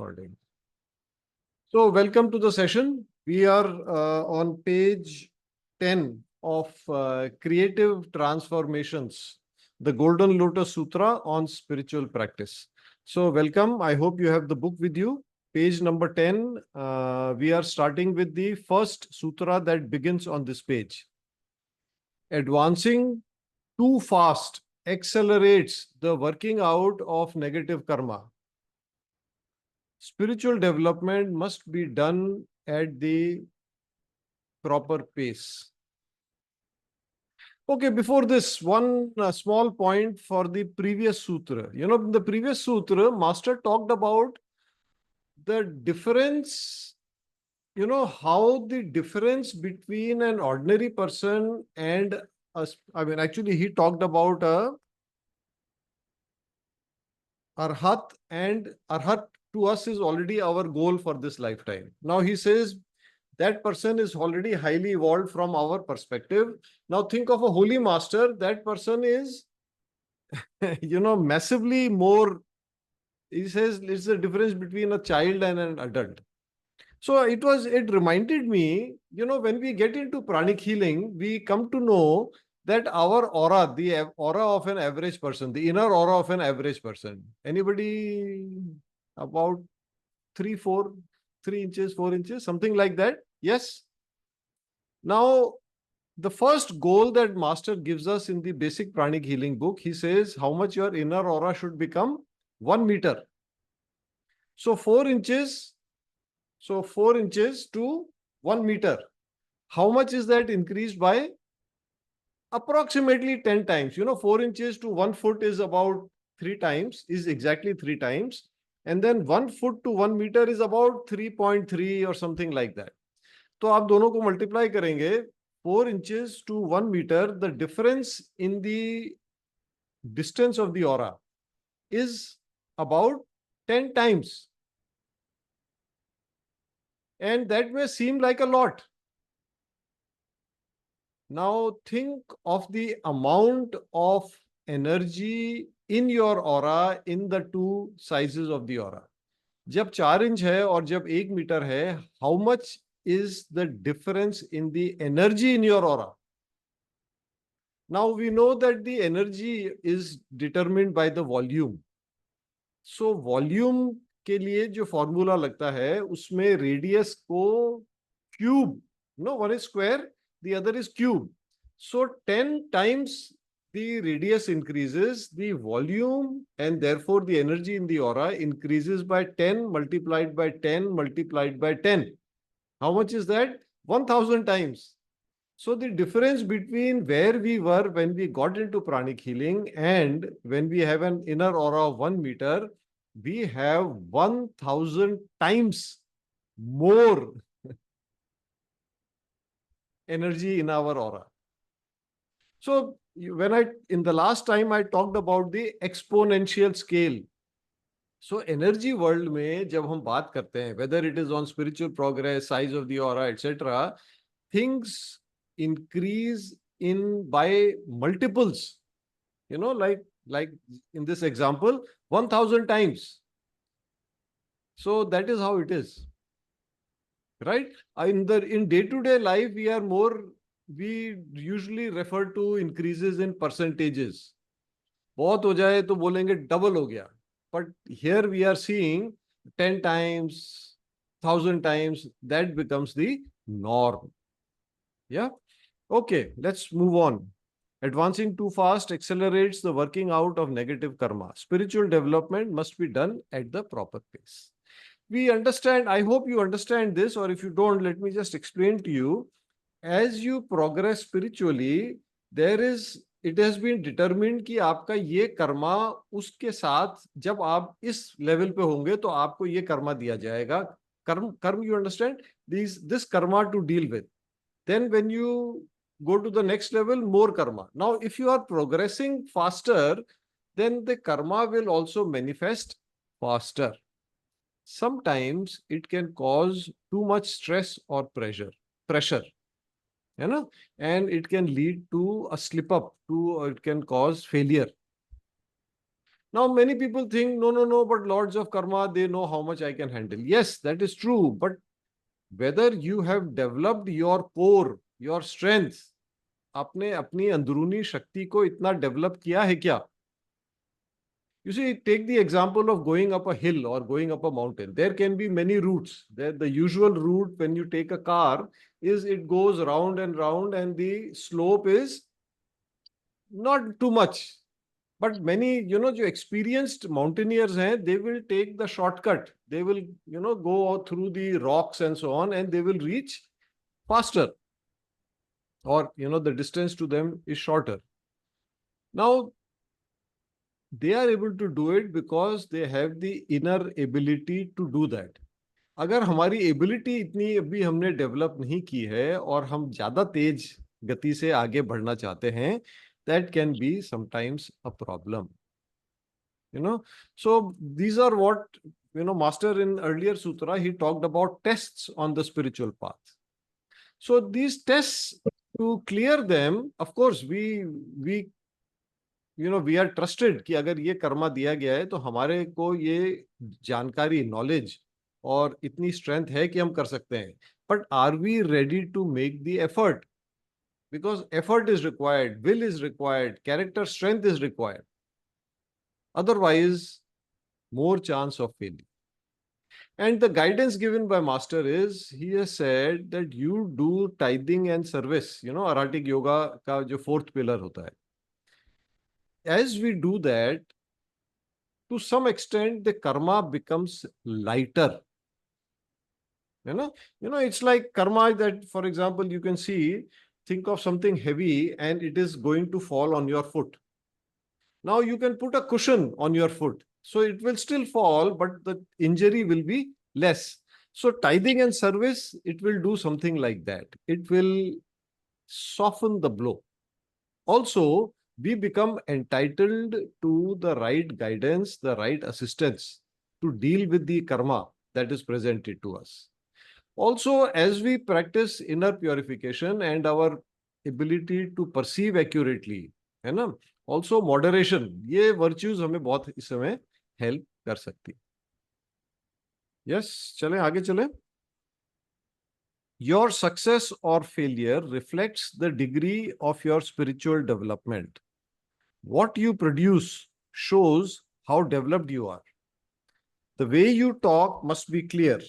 recording. So welcome to the session. We are on page 10 of Creative Transformations, the Golden Lotus Sutra on spiritual practice. So welcome. I hope you have the book with you. Page number 10. We are starting with the first sutra that begins on this page. Advancing too fast accelerates the working out of negative karma. Spiritual development must be done at the proper pace. Okay, before this, one small point for the previous sutra. You know, in the previous sutra, Master talked about the difference, how the difference between an ordinary person and us. I mean, actually, he talked about a arhat, and arhat to us is already our goal for this lifetime. Now he says that person is already highly evolved from our perspective. Now think of a holy master. That person is, massively more. He says it's the difference between a child and an adult. So it reminded me, when we get into pranic healing, we come to know that our aura, the aura of an average person, the inner aura of an average person, anybody about 3 inches, 4 inches, something like that. Yes. Now, the first goal that Master gives us in the basic pranic healing book, he says how much your inner aura should become 1 meter. So 4 inches. So 4 inches to 1 meter. How much is that increased by? Approximately 10 times. 4 inches to 1 foot is about 3 times, is exactly 3 times. And then 1 foot to 1 meter is about 3.3 or something like that. तो आप दोनों को multiply करेंगे, 4 inches to 1 meter, the difference in the distance of the aura is about 10 times. And that may seem like a lot. Now think of the amount of energy in your aura in the two sizes of the aura. जब 4 inch है और जब 1 metre है, how much is the difference in the energy in your aura? Now we know that the energy is determined by the volume. So volume के लिए जो formula लगता है उसमें रेडियस को cube, one is square, the other is cube. So 10 times the radius increases, the volume and therefore the energy in the aura increases by 10 multiplied by 10 multiplied by 10. How much is that? 1000 times. So the difference between where we were when we got into pranic healing and when we have an inner aura of 1 meter, we have 1000 times more energy in our aura. So in the last time I talked about the exponential scale. So energy world में जब हम बात करते हैं, whether it is on spiritual progress, size of the aura, etc., things increase by multiples. Like in this example, 1000 times. So that is how it is. Right? In day-to-day life, we usually refer to increases in percentages. बहुत हो जाए तो बोलेंगे double हो गया. But here we are seeing 10 times, 1000 times, that becomes the norm. Yeah? Okay, let's move on. Advancing too fast accelerates the working out of negative karma. Spiritual development must be done at the proper pace. We understand, I hope you understand this, or if you don't, let me just explain to you. As you progress spiritually, it has been determined कि आपका ये कर्मा उसके साथ जब आप इस level पे होंगे तो आपको ये कर्मा दिया जाएगा. कर्म, you understand? This karma to deal with. Then when you go to the next level, more karma. Now, if you are progressing faster, then the karma will also manifest faster. Sometimes it can cause too much stress or pressure, and it can lead to a slip up, it can cause failure. Now, many people think, no, but lords of karma, they know how much I can handle. Yes, that is true. But whether you have developed your core, your strength, आपने अपनी अंदरूनी शक्ति को इतना develop किया है क्या? You see, take the example of going up a hill or going up a mountain. There can be many routes. The usual route when you take a car is it goes round and round, and the slope is not too much. But many, जो experienced mountaineers हैं, they will take the shortcut. They will, go through the rocks and so on, and they will reach faster. Or, the distance to them is shorter. Now, they are able to do it because they have the inner ability to do that. अगर हमारी ability इतनी अभी हमने develop नहीं की है और हम ज्यादा तेज गति से आगे बढ़ना चाहते हैं, that can be sometimes a problem. So these are what, Master in earlier sutra, he talked about tests on the spiritual path. So these tests, to clear them, of course, we are trusted कि अगर ये कर्मा दिया गया है तो हमारे को ये जानकारी, नॉलेज और इतनी स्ट्रेंथ है कि हम कर सकते हैं. But are we ready to make the effort? Because effort is required, will is required, character strength is required. Otherwise, more chance of failure. And the guidance given by Master is, he has said that you do tithing and service, Aratic Yoga का जो fourth pillar होता है. As we do that, to some extent, the karma becomes lighter. It's like karma that, for example, you can see, think of something heavy and it is going to fall on your foot. Now you can put a cushion on your foot. So it will still fall, but the injury will be less. So tithing and service, it will do something like that. It will soften the blow. Also, we become entitled to the right guidance, the right assistance to deal with the karma that is presented to us. Also, as we practice inner purification and our ability to perceive accurately, है ना? Also moderation, ये virtues हमें बहुत इस समय help कर सकती. Yes, चलें आगे चलें. Your success or failure reflects the degree of your spiritual development. What you produce shows how developed you are. The way you talk must be clear.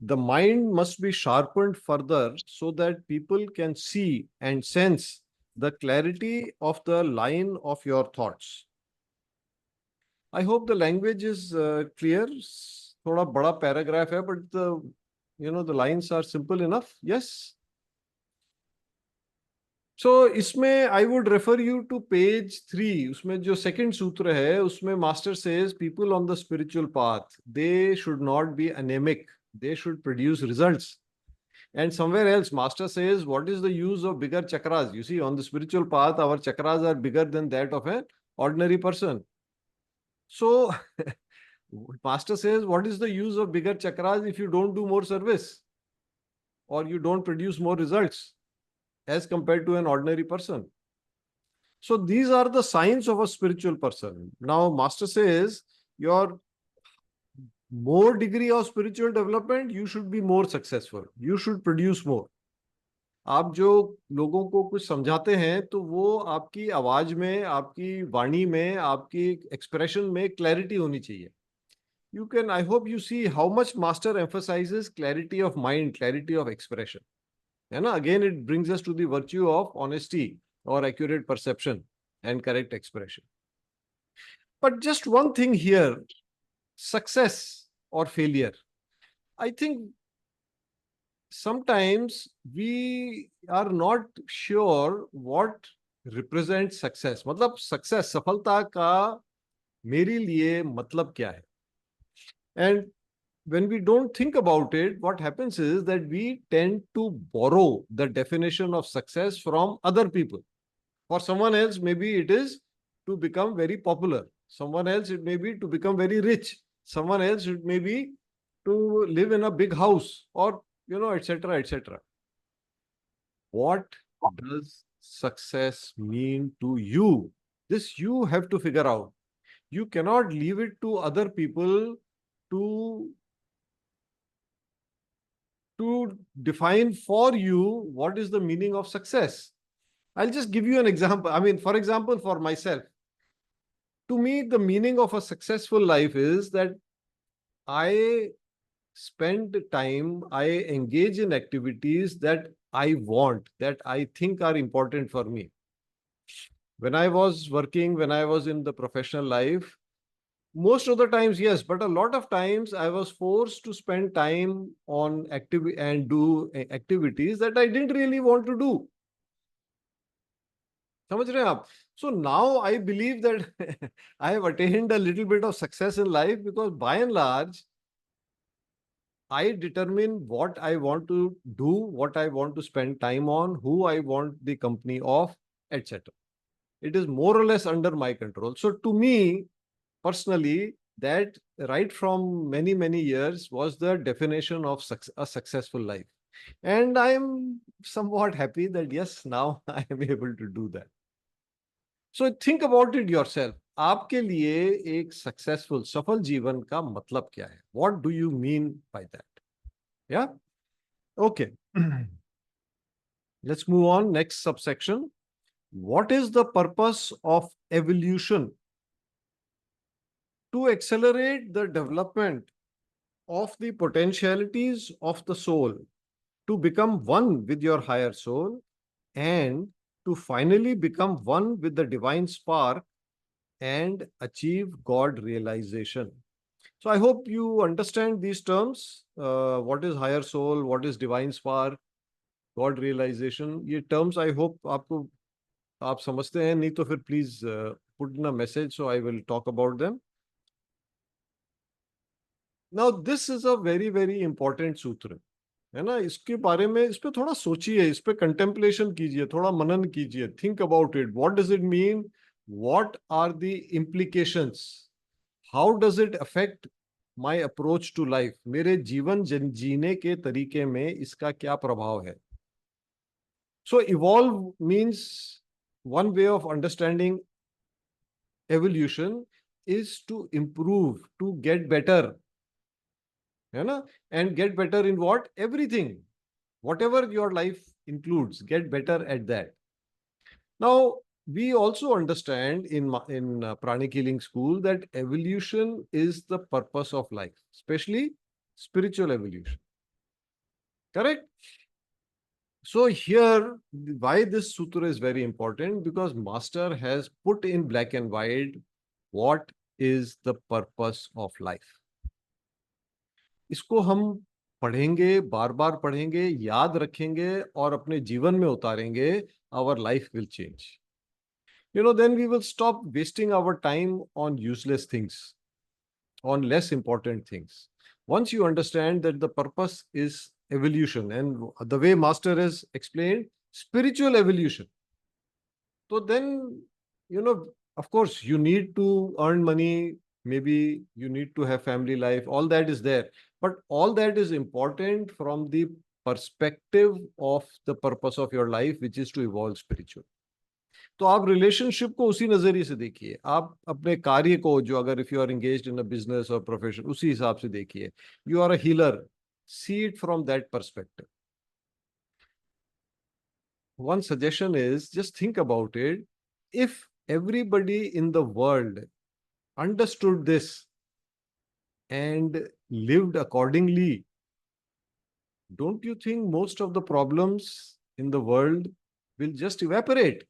The mind must be sharpened further so that people can see and sense the clarity of the line of your thoughts. I hope the language is clear. थोड़ा बड़ा paragraph है, but the lines are simple enough. Yes. So इसमें I would refer you to page 3. उसमें जो second सूत्र है, उसमें Master says people on the spiritual path, they should not be anemic. They should produce results. And somewhere else, Master says, what is the use of bigger chakras? You see, on the spiritual path, our chakras are bigger than that of an ordinary person. So, Master says, what is the use of bigger chakras if you don't do more service? Or you don't produce more results as compared to an ordinary person? So, these are the signs of a spiritual person. Now, Master says, your more degree of spiritual development, you should be more successful. You should produce more. आप जो लोगों को कुछ समझाते हैं तो वो आपकी आवाज में, आपकी वाणी में, आपकी एक्सप्रेशन में क्लैरिटी होनी चाहिए. You can, I hope you see how much Master emphasizes clarity of mind, clarity of expression. Again, it brings us to the virtue of honesty or accurate perception and correct expression. But just one thing here, success or failure. I think sometimes we are not sure what represents success. मतलब success, सफलता का मेरे लिए मतलब क्या है? And when we don't think about it, what happens is that we tend to borrow the definition of success from other people. For someone else, maybe it is to become very popular. Someone else, it may be to become very rich. Someone else, it may be to live in a big house or, etc., etc. What does success mean to you? This you have to figure out. You cannot leave it to other people to define for you what is the meaning of success. I'll just give you an example. I mean, for example, for myself, to me, the meaning of a successful life is that I spend time, I engage in activities that I want, that I think are important for me. When I was working, when I was in the professional life, most of the times, yes, but a lot of times I was forced to spend time on do activities that I didn't really want to do. समझ रहे हैं आप? So now I believe that I have attained a little bit of success in life because by and large, I determine what I want to do, what I want to spend time on, who I want the company of, etc. It is more or less under my control. So to me, personally, that right from many, many years was the definition of a successful life. And I am somewhat happy that yes, now I am able to do that. So think about it yourself. आपके लिए एक successful सफल जीवन का मतलब क्या है? What do you mean by that? Yeah? Okay. Let's move on. Next subsection. What is the purpose of evolution? To accelerate the development of the potentialities of the soul, to become one with your higher soul, and to finally become one with the divine spark and achieve God realization. So I hope you understand these terms. What is higher soul? What is divine spark? God realization. ये terms I hope आपको आप समझते हैं, नहीं तो फिर please put in a message so I will talk about them. Now this is a very very important sutra. है ना? इसके बारे में इस पे थोड़ा सोचिए, इस पे कंटेम्पलेशन कीजिए, थोड़ा मनन कीजिए. Think about it. What does it mean? What are the implications? How does it affect my approach to life? मेरे जीवन जीने के तरीके में इसका क्या प्रभाव है? So evolve means one way of understanding evolution is to improve, to get better, है ना? And get better in what? Everything. Whatever your life includes, get better at that. Now, we also understand in Pranic Healing School that evolution is the purpose of life, especially spiritual evolution. Correct? So here, why this sutra is very important, because Master has put in black and white what is the purpose of life. इसको हम पढ़ेंगे, बार बार पढ़ेंगे, याद रखेंगे और अपने जीवन में उतारेंगे, our life will change. Then we will stop wasting our time on useless things, on less important things. Once you understand that the purpose is evolution, and the way Master has explained, spiritual evolution. So then, of course, you need to earn money, maybe you need to have family life, all that is there. But all that is important from the perspective of the purpose of your life, which is to evolve spiritual. तो आप relationship को उसी नजरिए से देखिए, आप अपने कार्य को, जो अगर if you are engaged in a business और प्रोफेशन, उसी हिसाब से देखिए. You are a healer, see it from that perspective. One suggestion is just think about it. If everybody in the world understood this and lived accordingly, don't you think most of the problems in the world will just evaporate?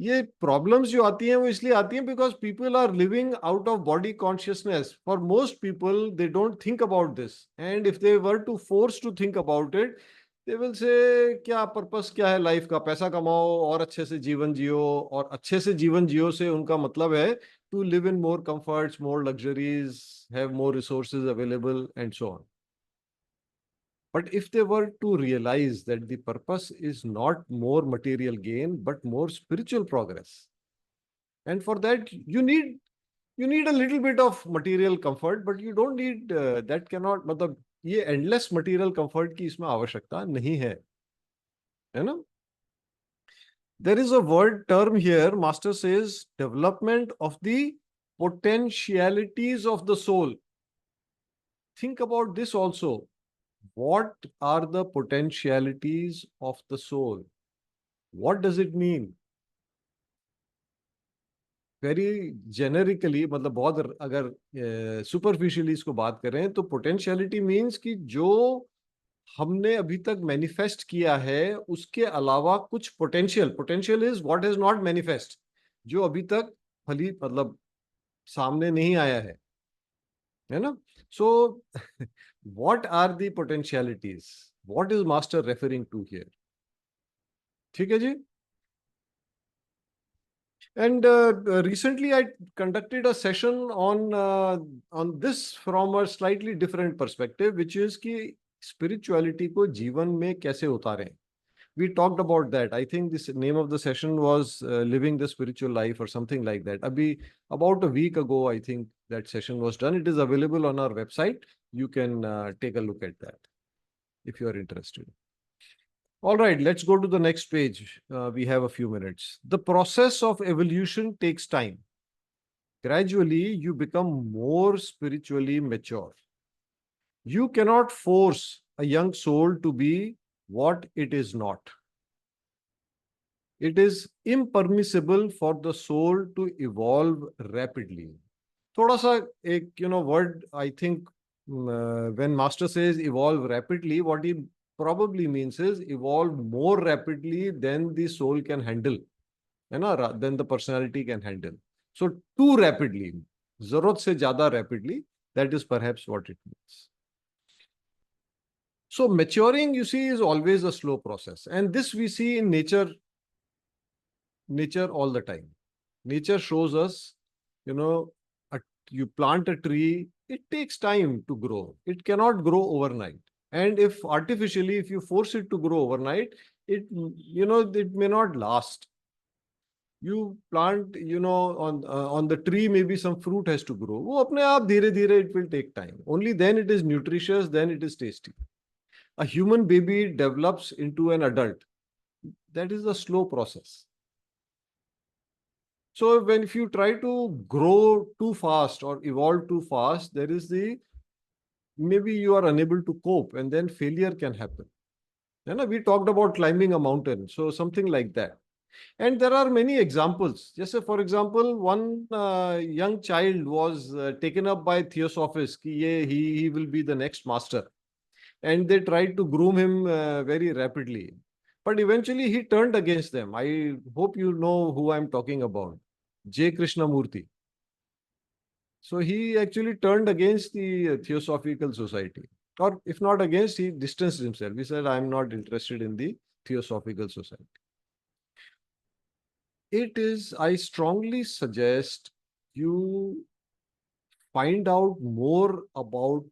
ये problems जो आती हैं वो इसलिए आती हैं because people are living out of body consciousness. For most people they don't think about this, and if they were to force to think about it, they will say क्या purpose क्या है लाइफ का? पैसा कमाओ और अच्छे से जीवन जियो. और अच्छे से जीवन जियो से उनका मतलब है to live in more comforts, more luxuries, have more resources available and so on. But if they were to realize that the purpose is not more material gain, but more spiritual progress, and for that you need a little bit of material comfort, but you don't need that cannot. मतलब ये endless material comfort की इसमें आवश्यकता नहीं है, है ना? There is a word term here. Master says development of the potentialities of the soul. Think about this also. What are the potentialities of the soul? What does it mean? Very generically, मतलब बहुत अगर superficially इसको बात करें तो potentiality means कि जो हमने अभी तक मैनिफेस्ट किया है उसके अलावा कुछ potential, potential is what is not manifest, जो अभी तक फली मतलब सामने नहीं आया है ना? So what are the potentialities, what is master referring to here? ठीक है जी. And recently, I conducted a session on this from a slightly different perspective, which is कि spirituality को जीवन में कैसे उतारें. We talked about that. I think this name of the session was living the spiritual life or something like that. Abhi, about a week ago, I think that session was done. It is available on our website. You can take a look at that if you are interested. All right, let's go to the next page. We have a few minutes. The process of evolution takes time. Gradually, you become more spiritually mature. You cannot force a young soul to be what it is not. It is impermissible for the soul to evolve rapidly. थोड़ा सा एक word, I think, when master says evolve rapidly, what he probably means is evolve more rapidly than the soul can handle, है ना, than the personality can handle. So too rapidly, जरूरत से ज्यादा rapidly, that is perhaps what it means. So maturing, you see, is always a slow process, and this we see in nature all the time. Nature shows us, you plant a tree, it takes time to grow. It cannot grow overnight. And if artificially, if you force it to grow overnight, it may not last. You plant, on the tree, maybe some fruit has to grow. वो अपने आप धीरे धीरे, it will take time. Only then it is nutritious, then it is tasty. A human baby develops into an adult. That is a slow process. So if you try to grow too fast or evolve too fast, there is maybe you are unable to cope, and then failure can happen. We talked about climbing a mountain, so something like that. And there are many examples. Just say, for example, one young child was taken up by Theosophists, he will be the next master. And they tried to groom him very rapidly. But eventually he turned against them. I hope you know who I'm talking about. J. Krishnamurti. So he actually turned against the Theosophical Society. Or if not against, he distanced himself. He said, I'm not interested in the Theosophical Society. I strongly suggest you find out more about,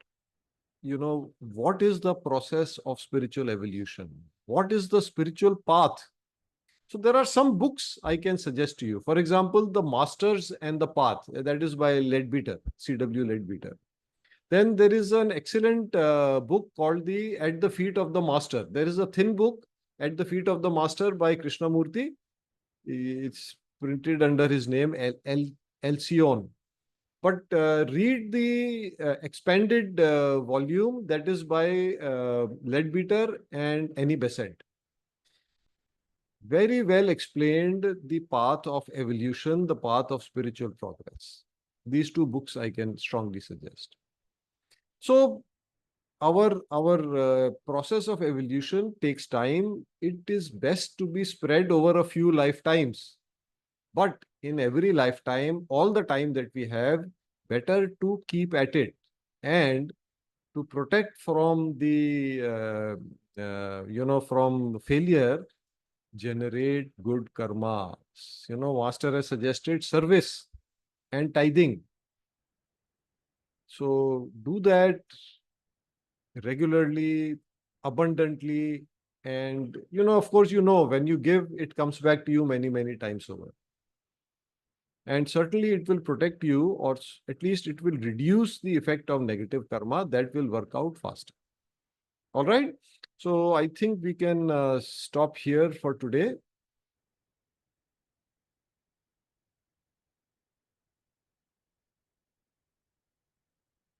what is the process of spiritual evolution? What is the spiritual path? So there are some books I can suggest to you. For example, The Masters and the Path, that is by Leadbeater, C.W. Leadbeater. Then there is an excellent book called At the Feet of the Master. There is a thin book, At the Feet of the Master by Krishnamurti. It's printed under his name, Alcyone. But read the expanded volume that is by Leadbeater and Annie Besant. Very well explained the path of evolution, the path of spiritual progress. These two books I can strongly suggest. So our process of evolution takes time. It is best to be spread over a few lifetimes. But in every lifetime, all the time that we have, better to keep at it and to protect from the, from failure, generate good karma. Master has suggested service and tithing. So do that regularly, abundantly, and of course, when you give, it comes back to you many, many times over. And certainly it will protect you, or at least it will reduce the effect of negative karma that will work out faster. All right. So I think we can stop here for today.